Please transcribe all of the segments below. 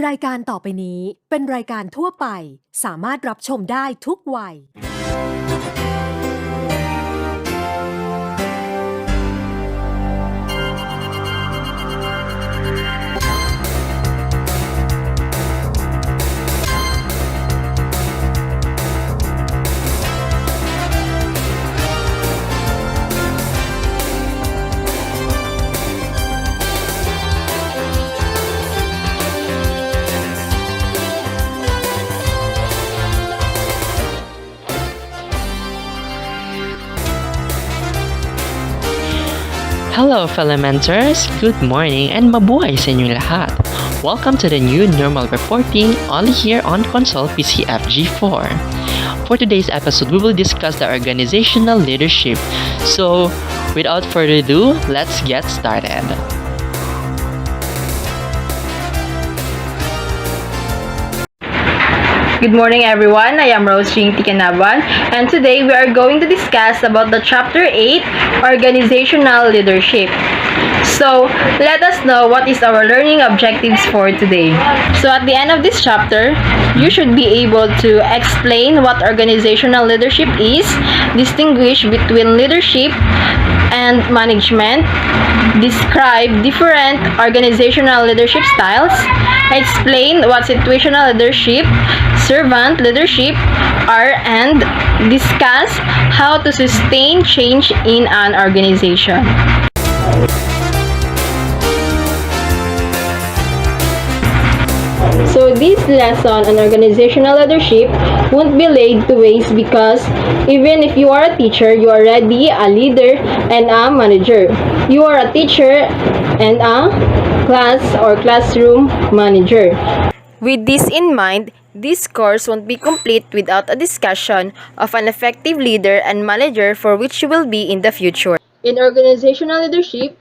รายการต่อไปนี้เป็นรายการทั่วไปสามารถรับชมได้ทุกวัยHello fellow mentors, good morning and mabuhay sa inyong lahat. Welcome to the new normal reporting only here on Consol PCFG4. For today's episode, we will discuss the organizational leadership. So, without further ado, let's get started. Good morning everyone, I am Rose Ching Tikanaban and today we are going to discuss about the chapter 8, Organizational Leadership. So, let us know what is our learning objectives for today. So, at the end of this chapter, you should be able to explain what organizational leadership is, distinguish between leadership and management, describe different organizational leadership styles, explain what situational leadership, servant leadership are, and discuss how to sustain change in an organization. So this lesson on organizational leadership won't be laid to waste because even if you are a teacher, you are already a leader and a manager. You are a teacher and a class or classroom manager. With this in mind, this course won't be complete without a discussion of an effective leader and manager for which you will be in the future. In organizational leadership,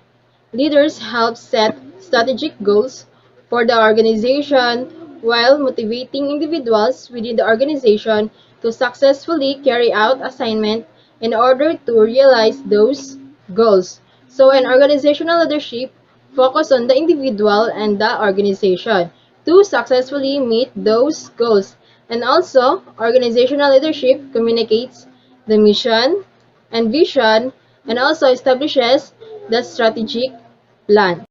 leaders help set strategic goals for the organization while motivating individuals within the organization to successfully carry out assignment in order to realize those goals. So in organizational leadership, focus on the individual and the organization to successfully meet those goals. And also, organizational leadership communicates the mission and vision and also establishes the strategic plan.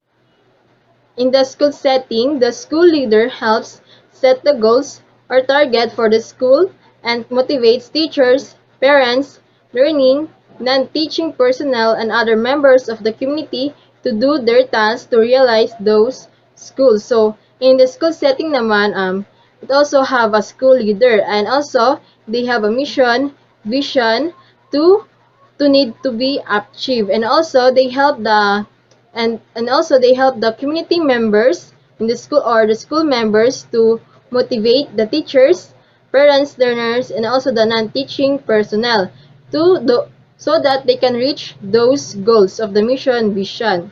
In the school setting, the school leader helps set the goals or target for the school and motivates teachers, parents, learning, non-teaching personnel, and other members of the community to do their tasks to realize those goals. So, in the school setting naman, it also have a school leader and also they have a mission, vision to need to be achieved, and also they help the community members in the school or the school members to motivate the teachers, parents, learners, and also the non-teaching personnel so that they can reach those goals of the mission vision.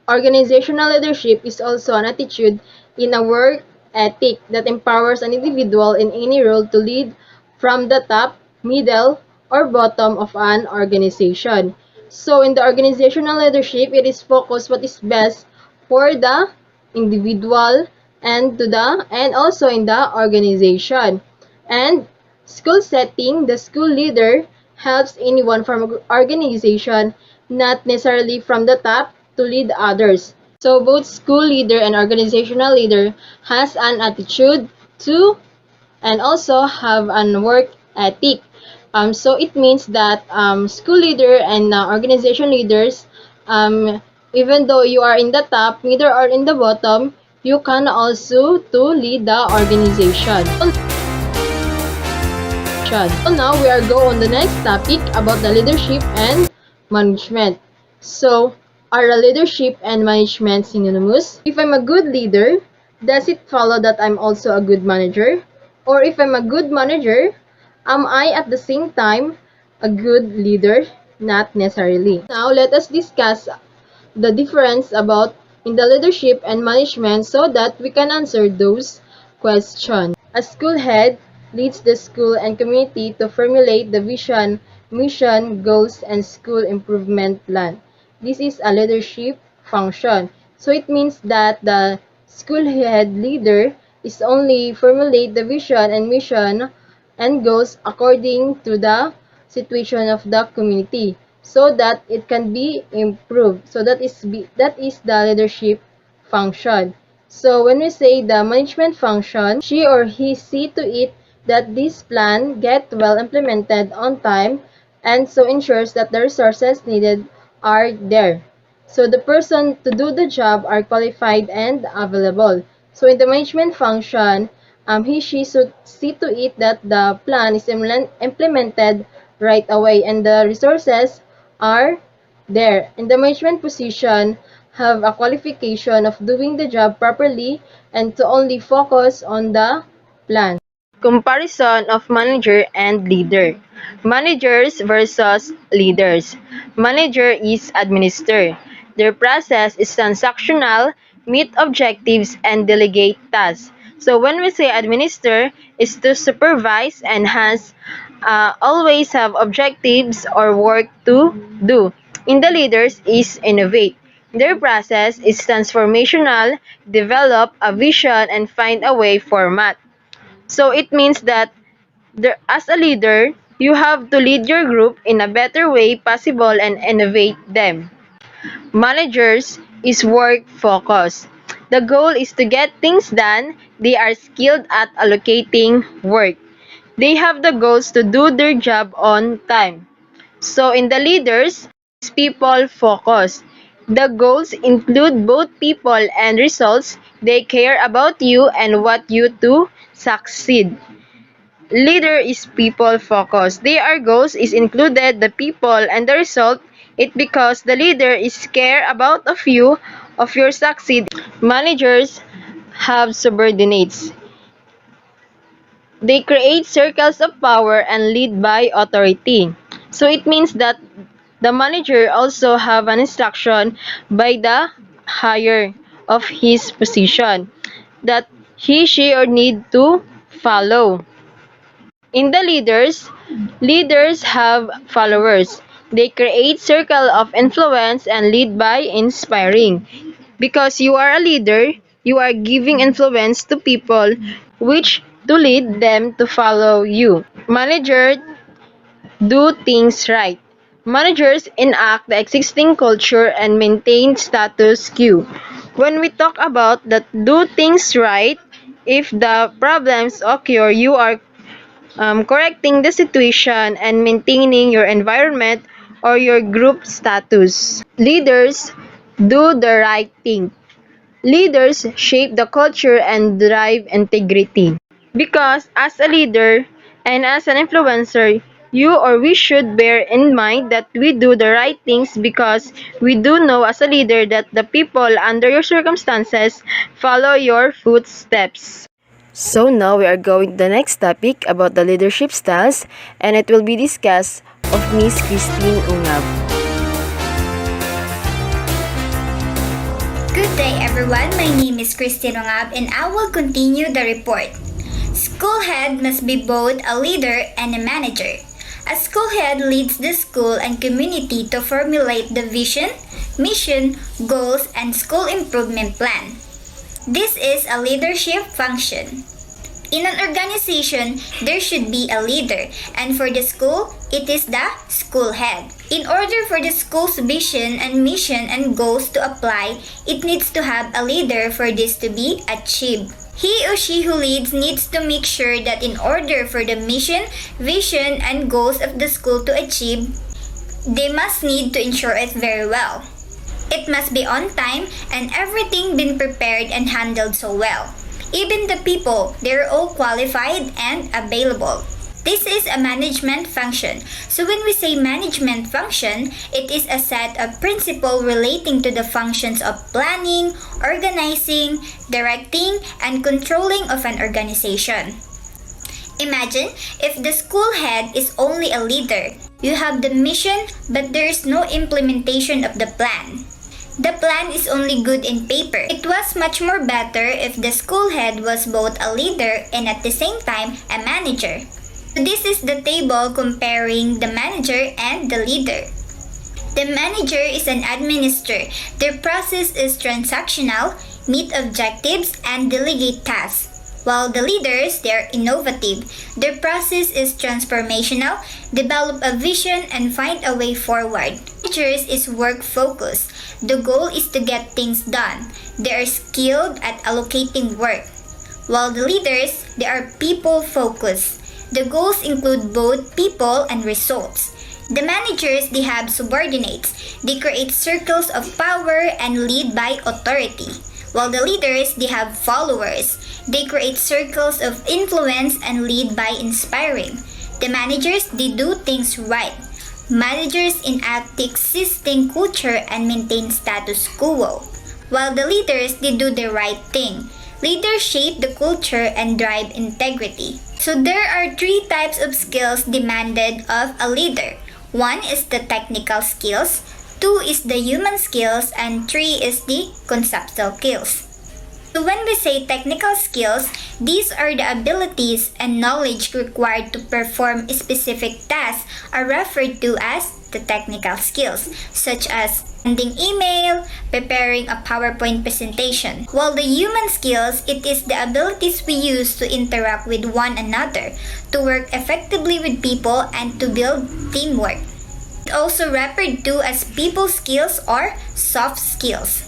Organizational leadership is also an attitude in a work ethic that empowers an individual in any role to lead from the top, middle, or bottom of an organization. So in the organizational leadership, it is focused what is best for the individual and also in the organization. And school setting, the school leader helps anyone from organization, not necessarily from the top, to lead others. So both school leader and organizational leader has an attitude to and also have an work ethic. So it means that school leader and organization leaders, even though you are in the top, neither are in the bottom, you can also to lead the organization. So now we are go on the next topic about the leadership and management. So are the leadership and management synonymous? If I'm a good leader, does it follow that I'm also a good manager? Or if I'm a good manager, am I at the same time a good leader? Not necessarily. Now let us discuss the difference about in the leadership and management so that we can answer those questions. A school head leads the school and community to formulate the vision, mission, goals, and school improvement plan. This is a leadership function. So it means that the school head leader is only formulate the vision and mission and goals according to the situation of the community so that it can be improved. So that is the leadership function. So when we say the management function, she or he see to it that this plan get well implemented on time and so ensures that the resources needed are there. So the person to do the job are qualified and available. So in the management function, she should see to it that the plan is implemented right away and the resources are there. In the management position, have a qualification of doing the job properly and to only focus on the plan. Comparison of manager and leader. Managers versus leaders. Manager is administer. Their process is transactional, meet objectives, and delegate tasks. So when we say administer, is to supervise, enhance, always have objectives or work to do. In the leaders is innovate. Their process is transformational, develop a vision, and find a way format. So it means that as a leader, you have to lead your group in a better way possible and innovate them. Managers is work focused. The goal is to get things done. They are skilled at allocating work. They have the goals to do their job on time. So in the leaders, is people focused. The goals include both people and results. They care about you and want you to succeed. Leader is people focused. Their goals is included the people and the result it because the leader is care about of you of your succeed. Managers have subordinates. They create circles of power and lead by authority. So it means that the manager also have an instruction by the higher of his position that he she or need to follow. In the leaders have followers. They create circle of influence and lead by inspiring. Because you are a leader, you are giving influence to people which to lead them to follow you. Manager do things right. Managers enact the existing culture and maintain status quo. When we talk about that do things right, if the problems occur, you are correcting the situation and maintaining your environment or your group status. Leaders do the right thing. Leaders shape the culture and drive integrity. Because as a leader and as an influencer, you or we should bear in mind that we do the right things because we do know as a leader that the people under your circumstances follow your footsteps. So now we are going to the next topic about the leadership styles, and it will be discussed of Miss Christine Ungab. Good day everyone, my name is Christine Ongab and I will continue the report. School head must be both a leader and a manager. A school head leads the school and community to formulate the vision, mission, goals, and school improvement plan. This is a leadership function. In an organization, there should be a leader, and for the school, it is the school head. In order for the school's vision and mission and goals to apply, it needs to have a leader for this to be achieved. He or she who leads needs to make sure that in order for the mission, vision, and goals of the school to achieve, they must need to ensure it very well. It must be on time and everything been prepared and handled so well. Even the people, they're all qualified and available. This is a management function. So when we say management function, it is a set of principles relating to the functions of planning, organizing, directing, and controlling of an organization. Imagine if the school head is only a leader. You have the mission, but there is no implementation of the plan. The plan is only good in paper. It was much more better if the school head was both a leader and at the same time a manager. This is the table comparing the manager and the leader. The manager is an administrator. Their process is transactional, meet objectives, and delegate tasks. While the leaders, they are innovative. Their process is transformational, develop a vision, and find a way forward. Managers is work-focused. The goal is to get things done. They are skilled at allocating work. While the leaders, they are people-focused. The goals include both people and results. The managers, they have subordinates. They create circles of power and lead by authority. While the leaders, they have followers. They create circles of influence and lead by inspiring. The managers, they do things right. Managers enact the existing culture and maintain status quo. While the leaders, they do the right thing. Leaders shape the culture and drive integrity. So there are 3 types of skills demanded of a leader. 1 is the technical skills, 2 is the human skills, and 3 is the conceptual skills. So when we say technical skills, these are the abilities and knowledge required to perform specific tasks are referred to as the technical skills, such as sending email, preparing a PowerPoint presentation. While the human skills, it is the abilities we use to interact with one another, to work effectively with people, and to build teamwork. Also referred to as people skills or soft skills.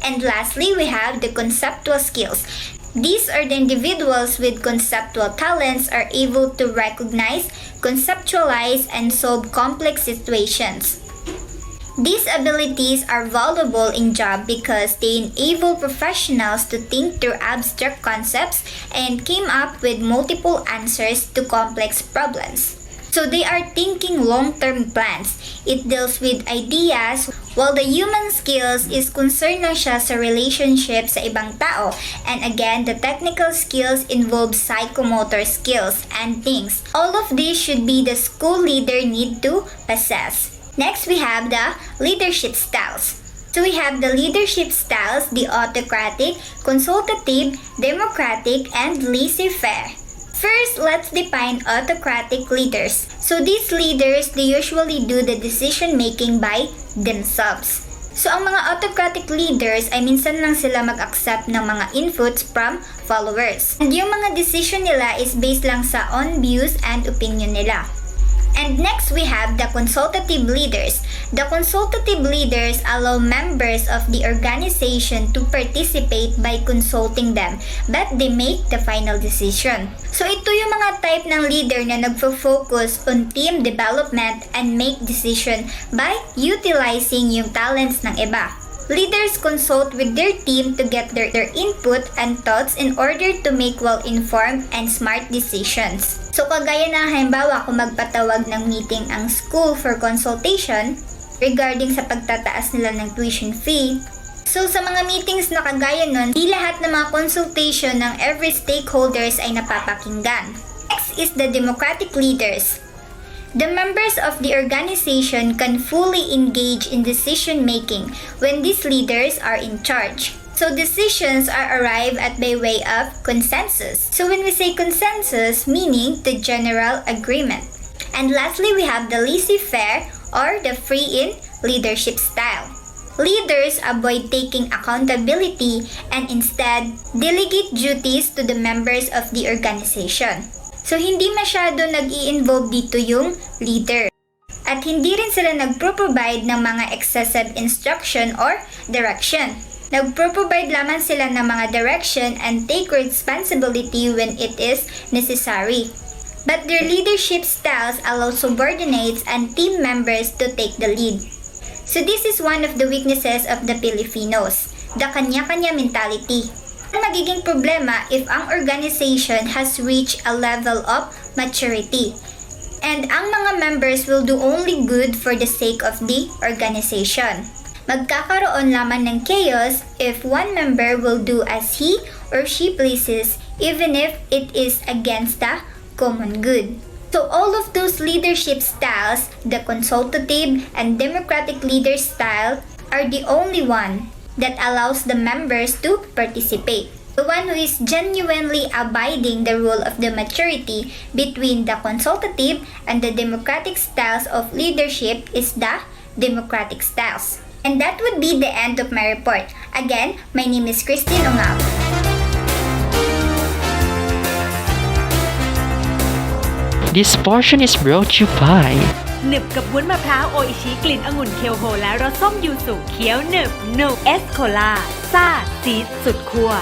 And lastly, we have the conceptual skills. These are the individuals with conceptual talents are able to recognize, conceptualize, and solve complex situations. These abilities are valuable in job because they enable professionals to think through abstract concepts and came up with multiple answers to complex problems. So they are thinking long-term plans. It deals with ideas, while the human skills is concerned lang siya sa relationship sa ibang tao. And again, the technical skills involve psychomotor skills and things. All of these should be the school leader need to possess. Next, we have the leadership styles. So we have the leadership styles, the autocratic, consultative, democratic, and laissez-faire. First, let's define autocratic leaders. So these leaders, they usually do the decision making by themselves. So ang mga autocratic leaders ay minsan lang sila mag-accept ng mga inputs from followers. And yung mga decision nila is based lang sa own views and opinion nila. And next, we have the consultative leaders. The consultative leaders allow members of the organization to participate by consulting them, but they make the final decision. So ito yung mga type ng leader na nagfo-focus on team development and make decision by utilizing yung talents ng iba. Leaders consult with their team to get their input and thoughts in order to make well-informed and smart decisions. So kagaya na halimbawa kung magpatawag ng meeting ang school for consultation regarding sa pagtataas nila ng tuition fee. So sa mga meetings na kagaya nun, di lahat ng mga consultation ng every stakeholders ay napapakinggan. Next is the democratic leaders. The members of the organization can fully engage in decision making when these leaders are in charge. So decisions are arrived at by way of consensus. So when we say consensus, meaning the general agreement. And lastly, we have the laissez-faire or the free-in leadership style. Leaders avoid taking accountability and instead delegate duties to the members of the organization. So, hindi masyado nag-i-involve dito yung leader. At hindi rin sila nagpro-provide ng mga excessive instruction or direction. Nagpro-provide lamang sila ng mga direction and take responsibility when it is necessary. But their leadership styles allow subordinates and team members to take the lead. So, this is one of the weaknesses of the Filipinos, the kanya-kanya mentality. Ang magiging problema if ang organization has reached a level of maturity. And ang mga members will do only good for the sake of the organization. Magkakaroon lamang ng chaos if one member will do as he or she pleases even if it is against the common good. So all of those leadership styles, the consultative and democratic leader style, are the only one that allows the members to participate. The one who is genuinely abiding the rule of the maturity between the consultative and the democratic styles of leadership is the democratic styles. And that would be the end of my report. Again, my name is Christine Ongao. This portion is brought to you by หนึบกับวุ้นมะพร้าวโออิชิกลิ่นองุ่นเคียวโฮและรสส้มยูสุเคี้ยวหนึบนุบเอสโคลาซ่าซีดสุดขั้ว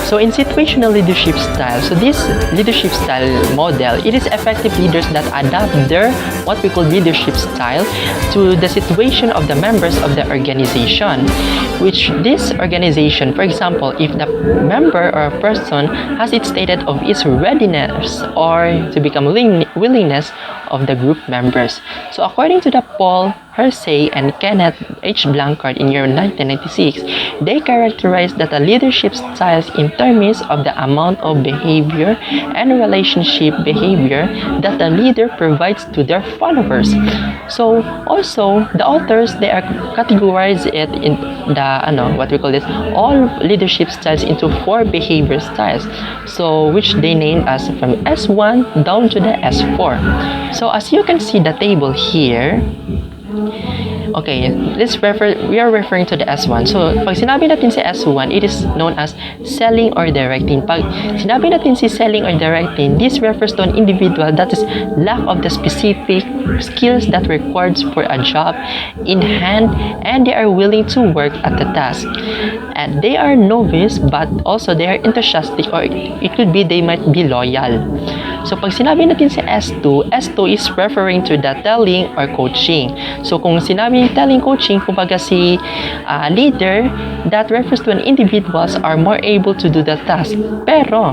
So in situational leadership style, so this leadership style model, it is effective leaders that adapt their what we call leadership style to the situation of the members of the organization. Which this organization, for example, if the member or a person has it stated of its readiness or to become willingness of the group members. So according to the Paul Hersey and Kenneth H. Blancard in year 1996, they characterized that the leadership styles in terms of the amount of behavior and relationship behavior that the leader provides to their followers. So also the authors, they are categorized it in the what we call this all leadership styles into 4 behavior styles. So which they named as from S1 down to the S4. So as you can see the table here, okay, we are referring to the S1. So, pag sinabi natin si S1, it is known as selling or directing. Pag sinabi natin si selling or directing, this refers to an individual that is lack of the specific skills that required for a job in hand and they are willing to work at the task. And they are novice but also they are enthusiastic or it could be they might be loyal. So, pag sinabi natin si S2, S2 is referring to the telling or coaching. So, kung sinabi yung telling coaching, kumbaga si leader, that refers to an individuals are more able to do the task. Pero,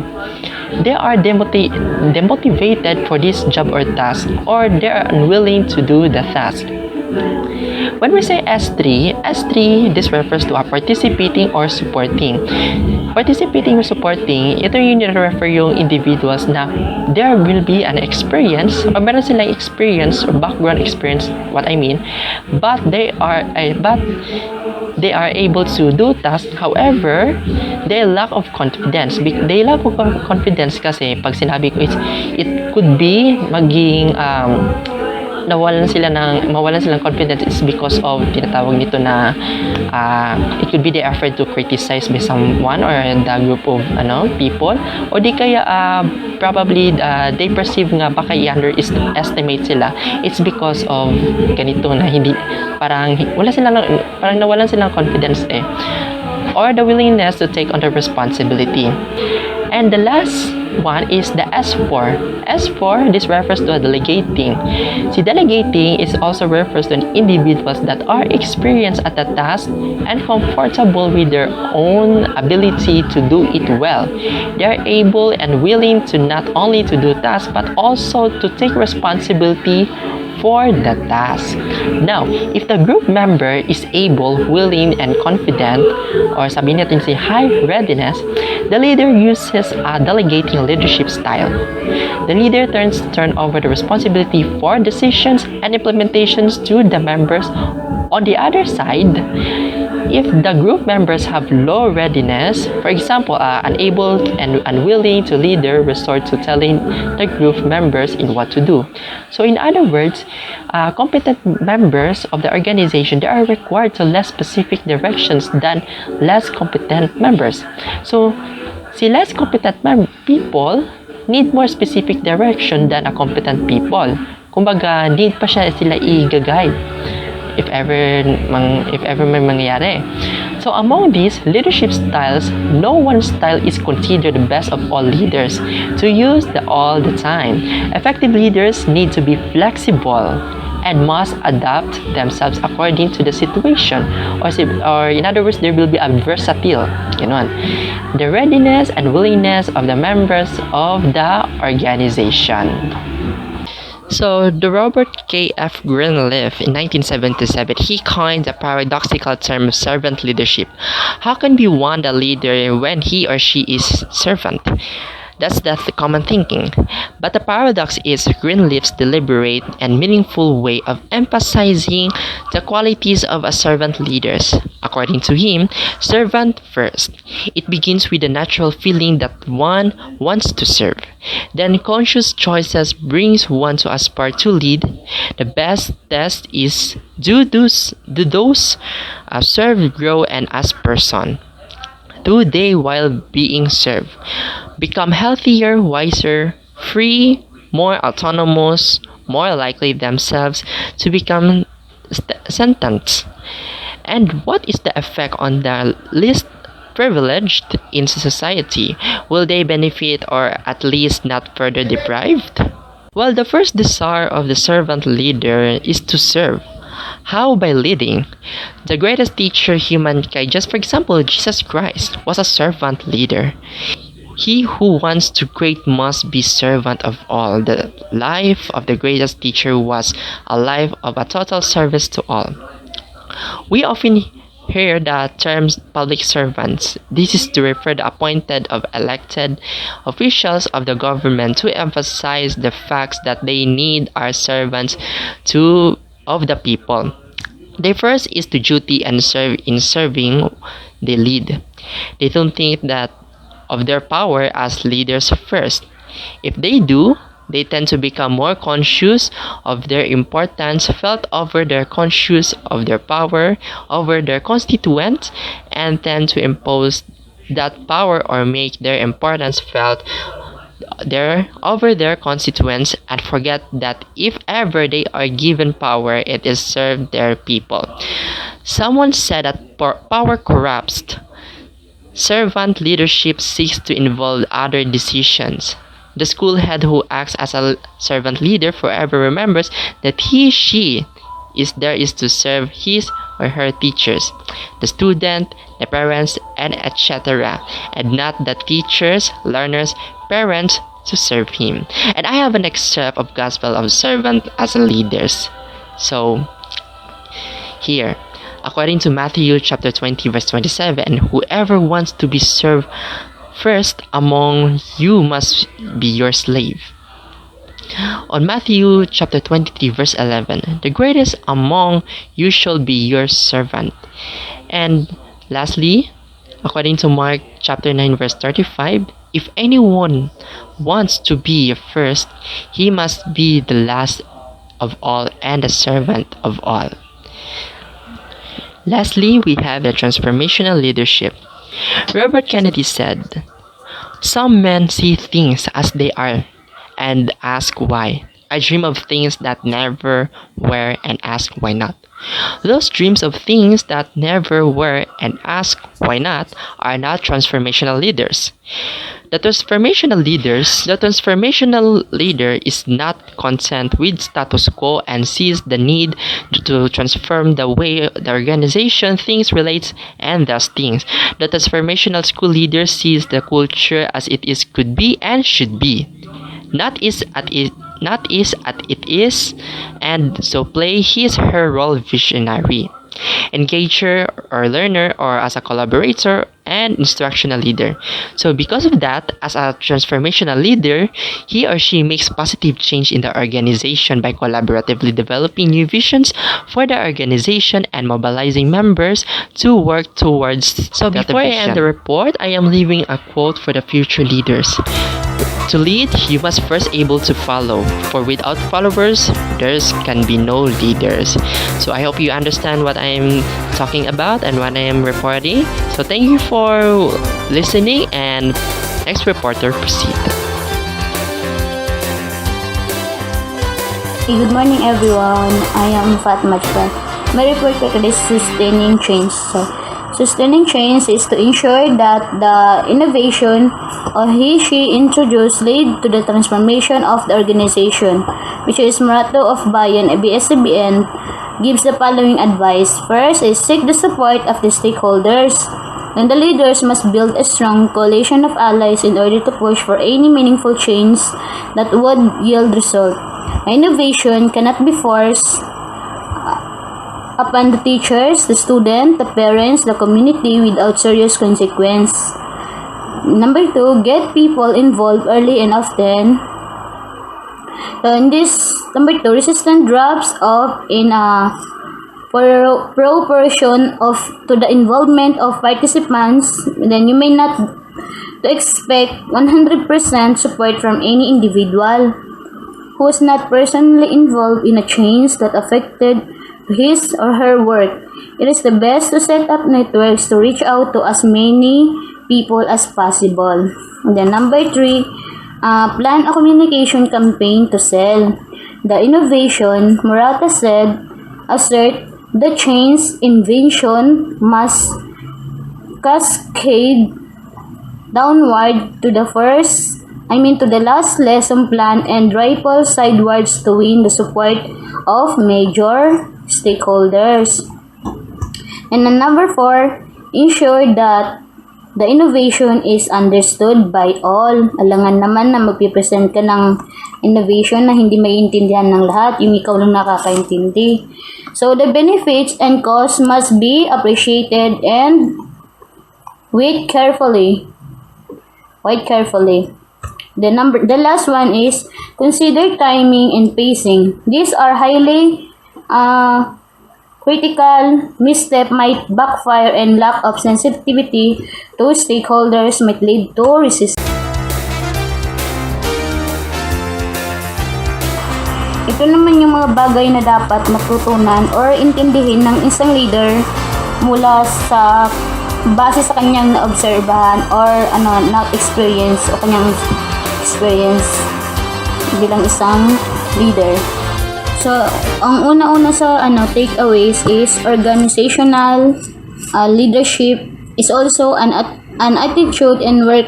they are demotivated for this job or task or they are unwilling to do the task. When we say S3, this refers to a participating or supporting. Participating or supporting, ito yung refer yung individuals na there will be an experience or meron silang experience or background experience, what I mean, but they are able to do tasks. However, they lack of confidence. They lack of confidence kasi pag sinabi ko it could be maging mawalan silang confidence is because of tinatawag nito na it could be they are afraid to criticize by someone or the group of people or di kaya probably they perceive nga baka i-underestimate sila. It's because of ganito na hindi parang nawalan silang confidence or the willingness to take on the responsibility. And the last one is the S4. S4, this refers to a delegating. See, delegating is also refers to an individuals that are experienced at the task and comfortable with their own ability to do it well. They are able and willing to not only to do tasks but also to take responsibility for the task. Now, if the group member is able, willing, and confident, or sabihin natin si high readiness, the leader uses a delegating leadership style. The leader turn over the responsibility for decisions and implementations to the members. On the other side, if the group members have low readiness, for example, unable and unwilling to leader resort to telling the group members in what to do. So in other words, competent members of the organization, they are required to less specific directions than less competent members. So, si less competent people need more specific direction than a competent people. Kumbaga, need pa sila i-guide if ever may mangyayari. So among these leadership styles, no one style is considered the best of all leaders to use all the time. Effective leaders need to be flexible and must adapt themselves according to the situation, or in other words, there will be a versatile, the readiness and willingness of the members of the organization. So, the Robert K. F. Greenleaf in 1977, he coined the paradoxical term servant leadership. How can we want a leader when he or she is servant? That's the common thinking. But the paradox is Greenleaf's deliberate and meaningful way of emphasizing the qualities of a servant leader. According to him, servant first. It begins with the natural feeling that one wants to serve. Then conscious choices brings one to aspire to lead. The best test is do those served grow and as person? Do they, while being served, become healthier, wiser, free, more autonomous, more likely themselves to become sentient? And what is the effect on the least privileged in society? Will they benefit or at least not further deprived? Well, the first desire of the servant leader is to serve. How? By leading. The greatest teacher humankind, just for example, Jesus Christ, was a servant leader. He who wants to great must be servant of all. The life of the greatest teacher was a life of a total service to all. We often hear the terms public servants. This is to refer the appointed or elected officials of the government to emphasize the facts that they need are servants of the people. Their first is to duty and serve. In serving they lead. They don't think that of their power as leaders first. If they do, they tend to become more conscious of their importance felt over their conscious of their power over their constituents and tend to impose that power or make their importance felt over their constituents and forget that if ever they are given power, it is serve their people. Someone said that power corrupts. Servant leadership seeks to involve other decisions. The school head who acts as a servant leader forever remembers that she is to serve his or her teachers, the student, the parents, and etc., and not the teachers, learners, parents to serve him. And I have an excerpt of Gospel of Servant as leaders. So, here, according to Matthew chapter 20 verse 27, whoever wants to be served first among you must be your slave. On Matthew chapter 23 verse 11, the greatest among you shall be your servant. And lastly, according to Mark chapter 9 verse 35, if anyone wants to be first, he must be the last of all and the servant of all. Lastly, we have the transformational leadership. Robert Kennedy said, "Some men see things as they are and ask why. I dream of things that never were and ask why not. Those dreams of things that never were and ask why not are not transformational leaders." The transformational leader is not content with status quo and sees the need to transform the way the organization thinks, relates, and does things. The transformational school leader sees the culture as it is, could be, and should be. Not is at it is, and so play his her role visionary, engager or learner, or as a collaborator and instructional leader. So because of that, as a transformational leader, he or she makes positive change in the organization by collaboratively developing new visions for the organization and mobilizing members to work towards. So before I end the report, I am leaving a quote for the future leaders. To lead, you must first able to follow, for without followers, there can be no leaders. So I hope you understand what I am talking about and what I am reporting. So thank you for listening, and next reporter proceed. Good morning everyone, I am Fatma Chua. My report for today is sustaining change. Sustaining change is to ensure that the innovation or she introduced lead to the transformation of the organization, which is motto of Bayan ABS-CBN gives the following advice. First is seek the support of the stakeholders. And the leaders must build a strong coalition of allies in order to push for any meaningful change that would yield result. Innovation cannot be forced upon the teachers, the student, the parents, the community without serious consequence. Number 2, get people involved early and often. So in this number 2, resistance drops off in a proportion of to the involvement of participants. Then you may not to expect 100% support from any individual who is not personally involved in a change that affected his or her work. It is the best to set up networks to reach out to as many people as possible. And then number 3, plan a communication campaign to sell the innovation. Murata said, assert the change invention must cascade downward to the last lesson plan and ripple sidewards to win the support of major stakeholders. And then number 4, ensure that the innovation is understood by all. Alangan naman na magpipresent ka ng innovation na hindi maiintindihan ng lahat, yung ikaw lang nakakaintindi. So the benefits and costs must be appreciated and weighed carefully. The last one is consider timing and pacing. These are highly critical. Misstep might backfire and lack of sensitivity to stakeholders might lead to resistance. Ito naman yung mga bagay na dapat matutunan or intindihin ng isang leader mula sa base sa kanyang naobserbahan or na-experience o kanyang experience bilang isang leader. So, ang una-una sa takeaways is organizational leadership is also an attitude and work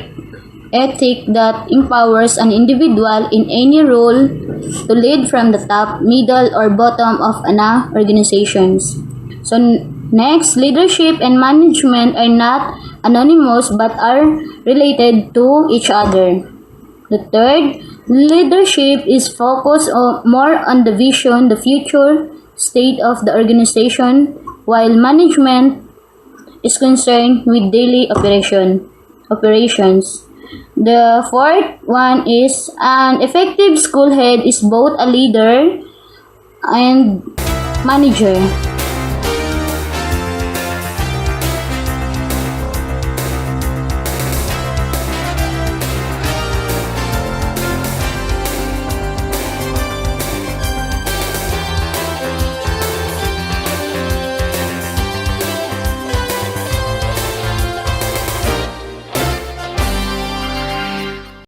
ethic that empowers an individual in any role to lead from the top, middle, or bottom of an organization. So, next, leadership and management are not anonymous but are related to each other. The third, leadership is focused more on the vision, the future state of the organization, while management is concerned with daily operations. The fourth one is an effective school head is both a leader and manager.